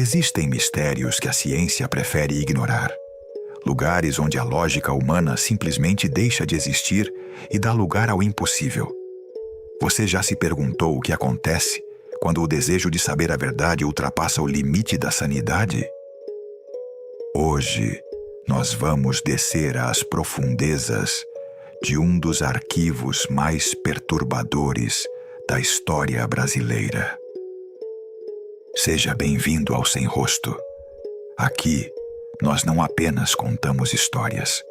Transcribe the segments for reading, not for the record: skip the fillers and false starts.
Existem mistérios que a ciência prefere ignorar. Lugares onde a lógica humana simplesmente deixa de existir e dá lugar ao impossível. Você já se perguntou o que acontece quando o desejo de saber a verdade ultrapassa o limite da sanidade? Hoje, nós vamos descer às profundezas de um dos arquivos mais perturbadores da história brasileira. Seja bem-vindo ao Sem Rosto. Aqui, nós não apenas contamos histórias.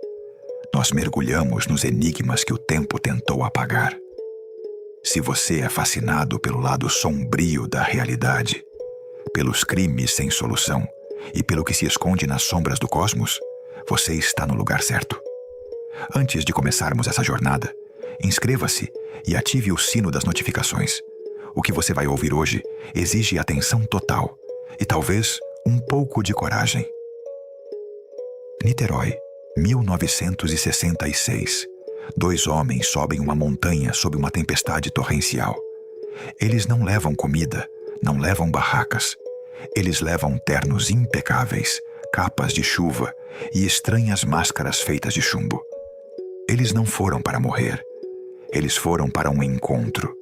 Nós mergulhamos nos enigmas que o tempo tentou apagar. Se você é fascinado pelo lado sombrio da realidade, pelos crimes sem solução e pelo que se esconde nas sombras do cosmos, você está no lugar certo. Antes de começarmos essa jornada, inscreva-se e ative o sino das notificações. O que você vai ouvir hoje exige atenção total e talvez um pouco de coragem. Niterói, 1966. 2 homens sobem uma montanha sob uma tempestade torrencial. Eles não levam comida, não levam barracas. Eles levam ternos impecáveis, capas de chuva e estranhas máscaras feitas de chumbo. Eles não foram para morrer. Eles foram para um encontro.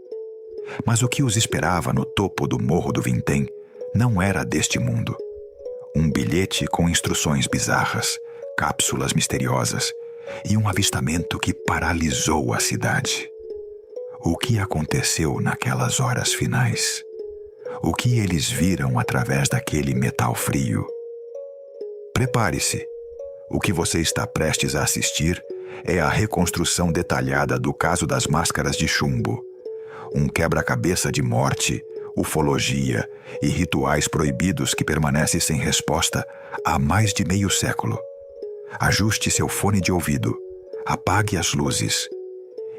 Mas o que os esperava no topo do Morro do Vintém não era deste mundo. Um bilhete com instruções bizarras, cápsulas misteriosas e um avistamento que paralisou a cidade. O que aconteceu naquelas horas finais? O que eles viram através daquele metal frio? Prepare-se. O que você está prestes a assistir é a reconstrução detalhada do caso das máscaras de chumbo. Um quebra-cabeça de morte, ufologia e rituais proibidos que permanece sem resposta há mais de meio século. Ajuste seu fone de ouvido, apague as luzes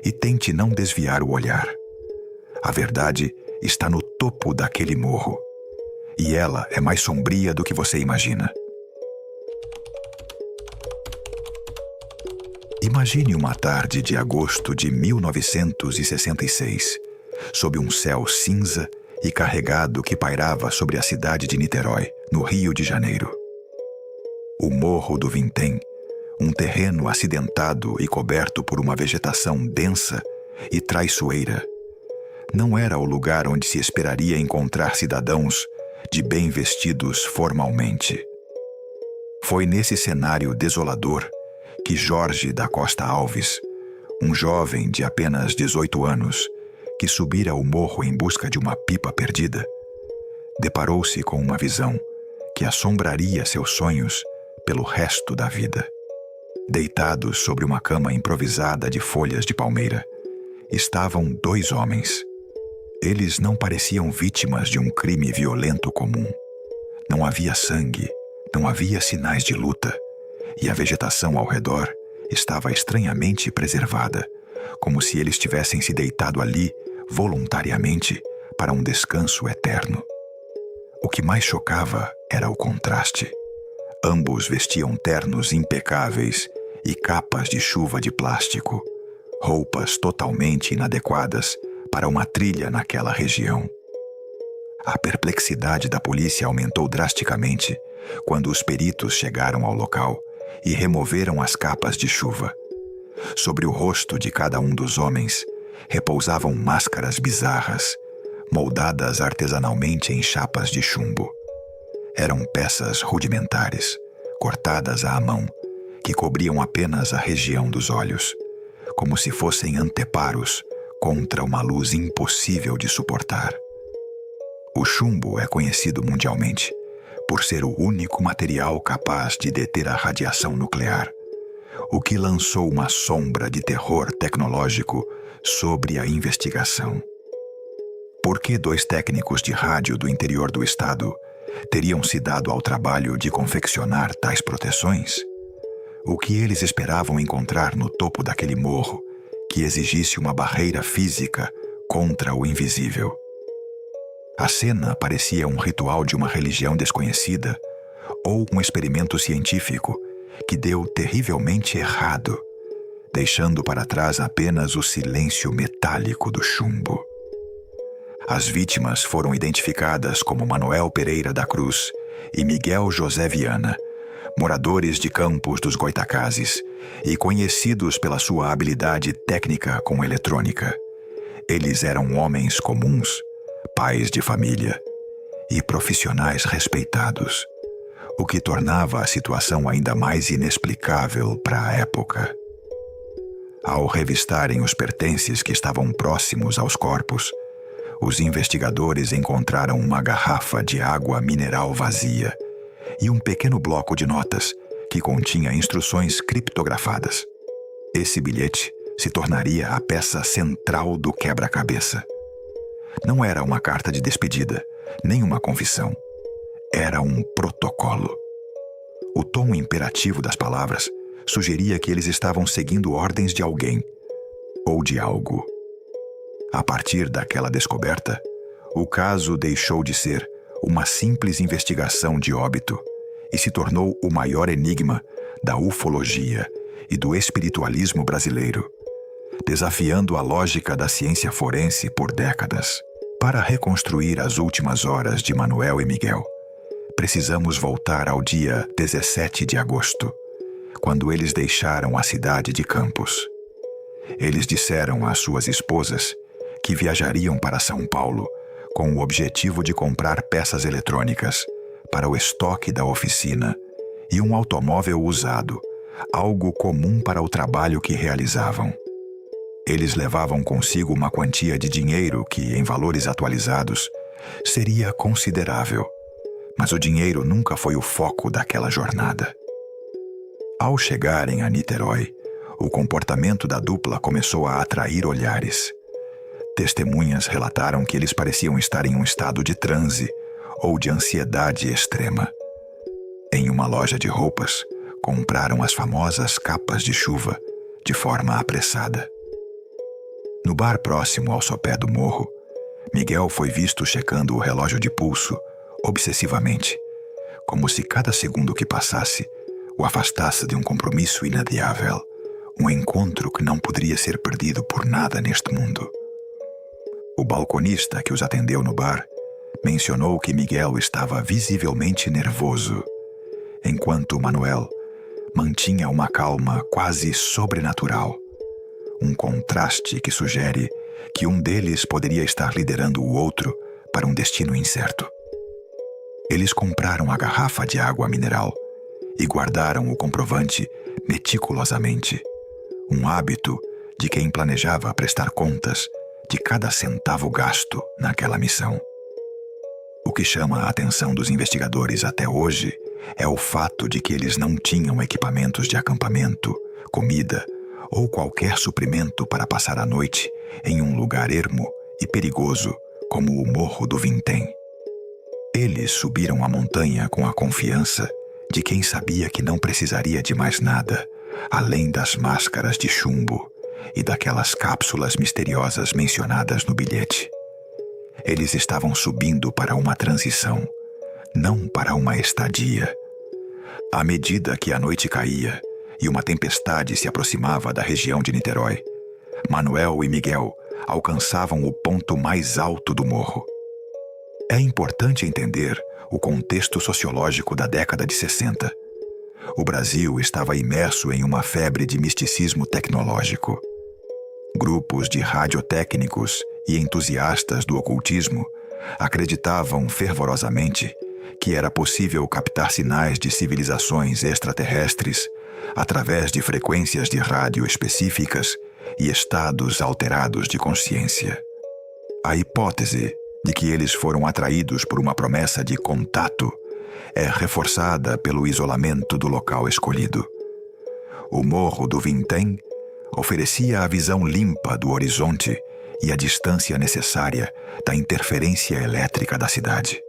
e tente não desviar o olhar. A verdade está no topo daquele morro, e ela é mais sombria do que você imagina. Imagine uma tarde de agosto de 1966, sob um céu cinza e carregado que pairava sobre a cidade de Niterói, no Rio de Janeiro. O Morro do Vintém, um terreno acidentado e coberto por uma vegetação densa e traiçoeira, não era o lugar onde se esperaria encontrar cidadãos de bem vestidos formalmente. Foi nesse cenário desolador que Jorge da Costa Alves, um jovem de apenas 18 anos, que subira o morro em busca de uma pipa perdida, deparou-se com uma visão que assombraria seus sonhos pelo resto da vida. Deitados sobre uma cama improvisada de folhas de palmeira, estavam 2 homens. Eles não pareciam vítimas de um crime violento comum. Não havia sangue, não havia sinais de luta, e a vegetação ao redor estava estranhamente preservada, como se eles tivessem se deitado ali voluntariamente para um descanso eterno. O que mais chocava era o contraste. Ambos vestiam ternos impecáveis e capas de chuva de plástico, roupas totalmente inadequadas para uma trilha naquela região. A perplexidade da polícia aumentou drasticamente quando os peritos chegaram ao local e removeram as capas de chuva. Sobre o rosto de cada um dos homens repousavam máscaras bizarras, moldadas artesanalmente em chapas de chumbo. Eram peças rudimentares, cortadas à mão, que cobriam apenas a região dos olhos, como se fossem anteparos contra uma luz impossível de suportar. O chumbo é conhecido mundialmente por ser o único material capaz de deter a radiação nuclear, o que lançou uma sombra de terror tecnológico sobre a investigação. Por que 2 técnicos de rádio do interior do estado teriam se dado ao trabalho de confeccionar tais proteções? O que eles esperavam encontrar no topo daquele morro que exigisse uma barreira física contra o invisível? A cena parecia um ritual de uma religião desconhecida ou um experimento científico que deu terrivelmente errado, deixando para trás apenas o silêncio metálico do chumbo. As vítimas foram identificadas como Manuel Pereira da Cruz e Miguel José Viana, moradores de Campos dos Goitacazes e conhecidos pela sua habilidade técnica com eletrônica. Eles eram homens comuns, pais de família e profissionais respeitados, o que tornava a situação ainda mais inexplicável para a época. Ao revistarem os pertences que estavam próximos aos corpos, os investigadores encontraram uma garrafa de água mineral vazia e um pequeno bloco de notas que continha instruções criptografadas. Esse bilhete se tornaria a peça central do quebra-cabeça. Não era uma carta de despedida, nem uma confissão. Era um protocolo. O tom imperativo das palavras sugeria que eles estavam seguindo ordens de alguém ou de algo. A partir daquela descoberta, o caso deixou de ser uma simples investigação de óbito e se tornou o maior enigma da ufologia e do espiritualismo brasileiro, desafiando a lógica da ciência forense por décadas. Para reconstruir as últimas horas de Manuel e Miguel, precisamos voltar ao dia 17 de agosto, quando eles deixaram a cidade de Campos. Eles disseram às suas esposas que viajariam para São Paulo com o objetivo de comprar peças eletrônicas para o estoque da oficina e um automóvel usado, algo comum para o trabalho que realizavam. Eles levavam consigo uma quantia de dinheiro que, em valores atualizados, seria considerável, mas o dinheiro nunca foi o foco daquela jornada. Ao chegarem a Niterói, o comportamento da dupla começou a atrair olhares. Testemunhas relataram que eles pareciam estar em um estado de transe ou de ansiedade extrema. Em uma loja de roupas, compraram as famosas capas de chuva de forma apressada. No bar próximo ao sopé do morro, Miguel foi visto checando o relógio de pulso obsessivamente, como se cada segundo que passasse o afastasse de um compromisso inadiável, um encontro que não poderia ser perdido por nada neste mundo. O balconista que os atendeu no bar mencionou que Miguel estava visivelmente nervoso, enquanto Manuel mantinha uma calma quase sobrenatural, um contraste que sugere que um deles poderia estar liderando o outro para um destino incerto. Eles compraram a garrafa de água mineral e guardaram o comprovante meticulosamente, um hábito de quem planejava prestar contas de cada centavo gasto naquela missão. O que chama a atenção dos investigadores até hoje é o fato de que eles não tinham equipamentos de acampamento, comida ou qualquer suprimento para passar a noite em um lugar ermo e perigoso como o Morro do Vintém. Eles subiram a montanha com a confiança de quem sabia que não precisaria de mais nada além das máscaras de chumbo e daquelas cápsulas misteriosas mencionadas no bilhete. Eles estavam subindo para uma transição, não para uma estadia. À medida que a noite caía e uma tempestade se aproximava da região de Niterói, Manuel e Miguel alcançavam o ponto mais alto do morro. É importante entender o contexto sociológico da década de 60. O Brasil estava imerso em uma febre de misticismo tecnológico. Grupos de radiotécnicos e entusiastas do ocultismo acreditavam fervorosamente que era possível captar sinais de civilizações extraterrestres através de frequências de rádio específicas e estados alterados de consciência. A hipótese de que eles foram atraídos por uma promessa de contato é reforçada pelo isolamento do local escolhido. O Morro do Vintém oferecia a visão limpa do horizonte e a distância necessária da interferência elétrica da cidade.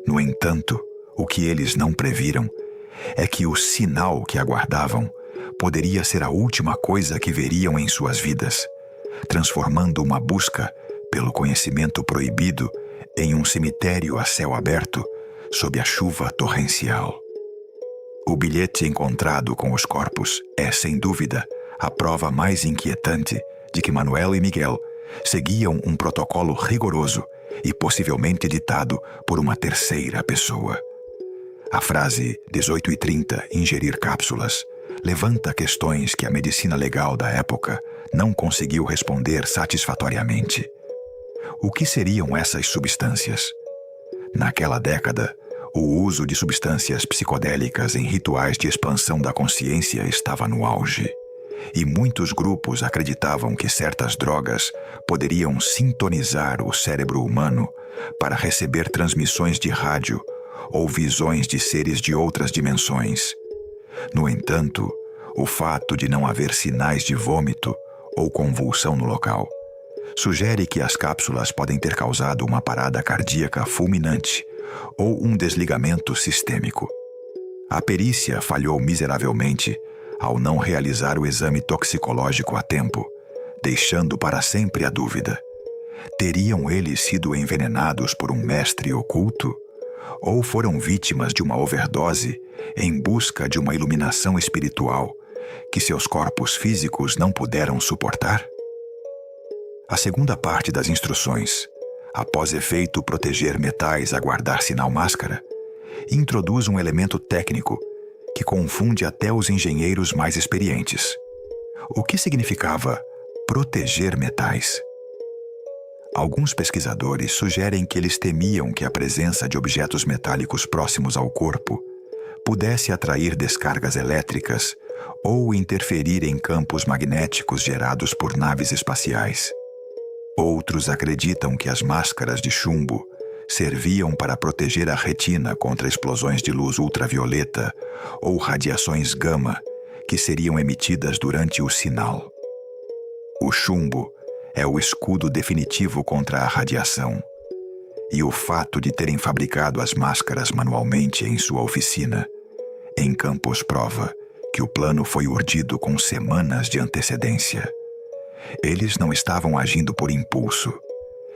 No entanto, o que eles não previram é que o sinal que aguardavam poderia ser a última coisa que veriam em suas vidas, transformando uma busca pelo conhecimento proibido em um cemitério a céu aberto sob a chuva torrencial. O bilhete encontrado com os corpos é, sem dúvida, a prova mais inquietante de que Manuel e Miguel seguiam um protocolo rigoroso e possivelmente ditado por uma terceira pessoa. A frase 18h30 ingerir cápsulas levanta questões que a medicina legal da época não conseguiu responder satisfatoriamente. O que seriam essas substâncias? Naquela década, o uso de substâncias psicodélicas em rituais de expansão da consciência estava no auge, e muitos grupos acreditavam que certas drogas poderiam sintonizar o cérebro humano para receber transmissões de rádio ou visões de seres de outras dimensões. No entanto, o fato de não haver sinais de vômito ou convulsão no local sugere que as cápsulas podem ter causado uma parada cardíaca fulminante ou um desligamento sistêmico. A perícia falhou miseravelmente ao não realizar o exame toxicológico a tempo, deixando para sempre a dúvida: teriam eles sido envenenados por um mestre oculto? Ou foram vítimas de uma overdose em busca de uma iluminação espiritual que seus corpos físicos não puderam suportar? A segunda parte das instruções, após efeito proteger metais a guardar sinal máscara, introduz um elemento técnico que confunde até os engenheiros mais experientes. O que significava proteger metais? Alguns pesquisadores sugerem que eles temiam que a presença de objetos metálicos próximos ao corpo pudesse atrair descargas elétricas ou interferir em campos magnéticos gerados por naves espaciais. Outros acreditam que as máscaras de chumbo serviam para proteger a retina contra explosões de luz ultravioleta ou radiações gama que seriam emitidas durante o sinal. O chumbo é o escudo definitivo contra a radiação, e o fato de terem fabricado as máscaras manualmente em sua oficina em Campos prova que o plano foi urdido com semanas de antecedência. Eles não estavam agindo por impulso.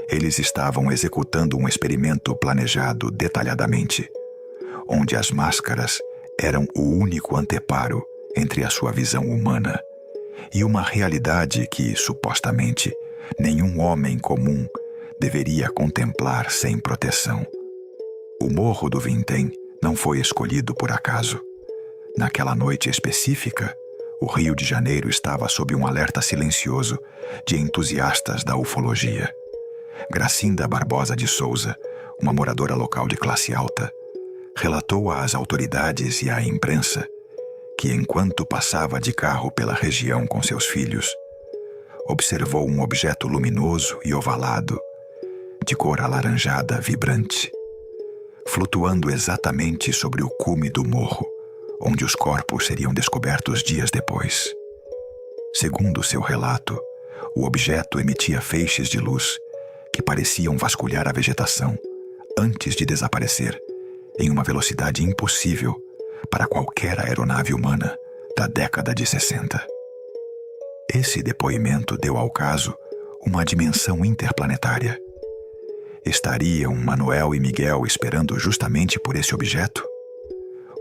Eles estavam executando um experimento planejado detalhadamente, onde as máscaras eram o único anteparo entre a sua visão humana e uma realidade que, supostamente, nenhum homem comum deveria contemplar sem proteção. O Morro do Vintém não foi escolhido por acaso. Naquela noite específica, o Rio de Janeiro estava sob um alerta silencioso de entusiastas da ufologia. Gracinda Barbosa de Souza, uma moradora local de classe alta, relatou às autoridades e à imprensa que, enquanto passava de carro pela região com seus filhos, observou um objeto luminoso e ovalado, de cor alaranjada vibrante, flutuando exatamente sobre o cume do morro, onde os corpos seriam descobertos dias depois. Segundo seu relato, o objeto emitia feixes de luz que pareciam vasculhar a vegetação antes de desaparecer em uma velocidade impossível para qualquer aeronave humana da década de 60. Esse depoimento deu ao caso uma dimensão interplanetária. Estariam Manuel e Miguel esperando justamente por esse objeto?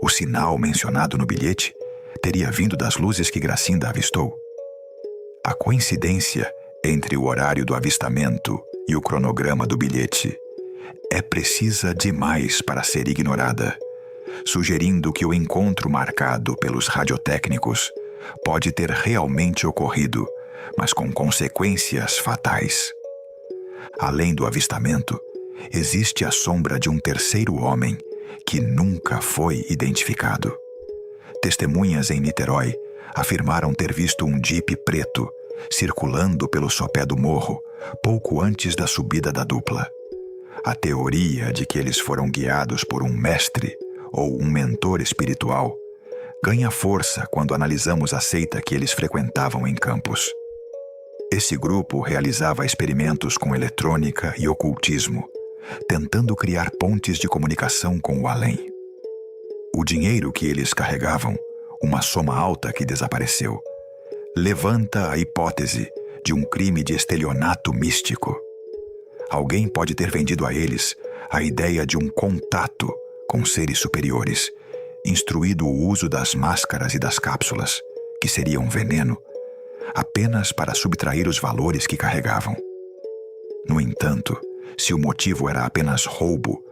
O sinal mencionado no bilhete teria vindo das luzes que Gracinda avistou. A coincidência entre o horário do avistamento e o cronograma do bilhete é precisa demais para ser ignorada, sugerindo que o encontro marcado pelos radiotécnicos pode ter realmente ocorrido, mas com consequências fatais. Além do avistamento, existe a sombra de um terceiro homem que nunca foi identificado. Testemunhas em Niterói afirmaram ter visto um Jeep preto circulando pelo sopé do morro pouco antes da subida da dupla. A teoria de que eles foram guiados por um mestre ou um mentor espiritual ganha força quando analisamos a seita que eles frequentavam em Campos. Esse grupo realizava experimentos com eletrônica e ocultismo, tentando criar pontes de comunicação com o além. O dinheiro que eles carregavam, uma soma alta que desapareceu, levanta a hipótese de um crime de estelionato místico. Alguém pode ter vendido a eles a ideia de um contato com seres superiores, instruído o uso das máscaras e das cápsulas, que seriam veneno, apenas para subtrair os valores que carregavam. No entanto, se o motivo era apenas roubo,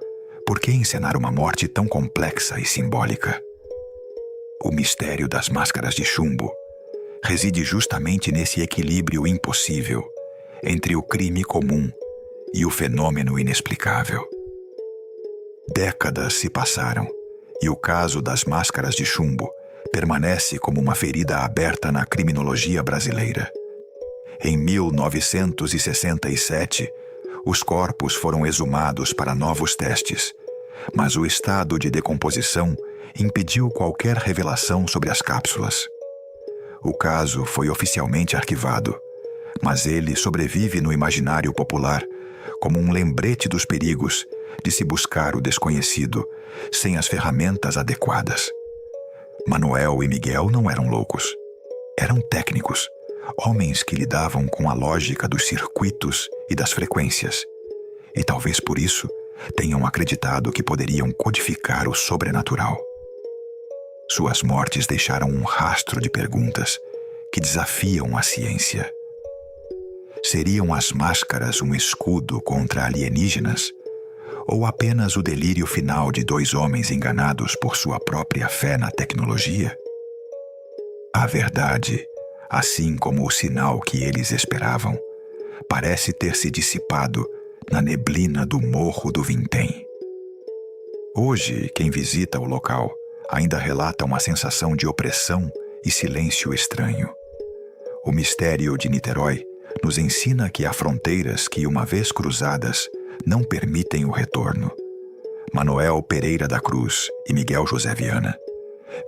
Por que encenar uma morte tão complexa e simbólica? O mistério das máscaras de chumbo reside justamente nesse equilíbrio impossível entre o crime comum e o fenômeno inexplicável. Décadas se passaram e o caso das máscaras de chumbo permanece como uma ferida aberta na criminologia brasileira. Em 1967, os corpos foram exumados para novos testes, mas o estado de decomposição impediu qualquer revelação sobre as cápsulas. O caso foi oficialmente arquivado, mas ele sobrevive no imaginário popular como um lembrete dos perigos de se buscar o desconhecido sem as ferramentas adequadas. Manuel e Miguel não eram loucos. Eram técnicos, homens que lidavam com a lógica dos circuitos e das frequências, e talvez por isso tenham acreditado que poderiam codificar o sobrenatural. Suas mortes deixaram um rastro de perguntas que desafiam a ciência. Seriam as máscaras um escudo contra alienígenas? Ou apenas o delírio final de dois homens enganados por sua própria fé na tecnologia? A verdade, assim como o sinal que eles esperavam, parece ter se dissipado na neblina do Morro do Vintém. Hoje, quem visita o local ainda relata uma sensação de opressão e silêncio estranho. O mistério de Niterói nos ensina que há fronteiras que, uma vez cruzadas, não permitem o retorno. Manuel Pereira da Cruz e Miguel José Viana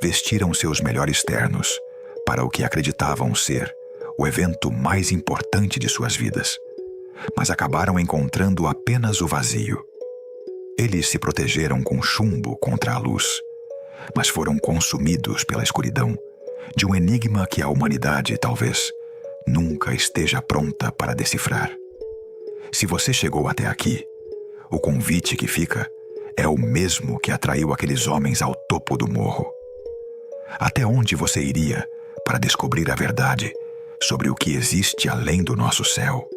vestiram seus melhores ternos para o que acreditavam ser o evento mais importante de suas vidas, mas acabaram encontrando apenas o vazio. Eles se protegeram com chumbo contra a luz, mas foram consumidos pela escuridão de um enigma que a humanidade, talvez, nunca esteja pronta para decifrar. Se você chegou até aqui, o convite que fica é o mesmo que atraiu aqueles homens ao topo do morro. Até onde você iria para descobrir a verdade sobre o que existe além do nosso céu?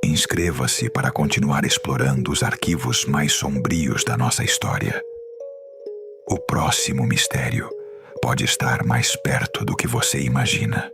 Inscreva-se para continuar explorando os arquivos mais sombrios da nossa história. O próximo mistério pode estar mais perto do que você imagina.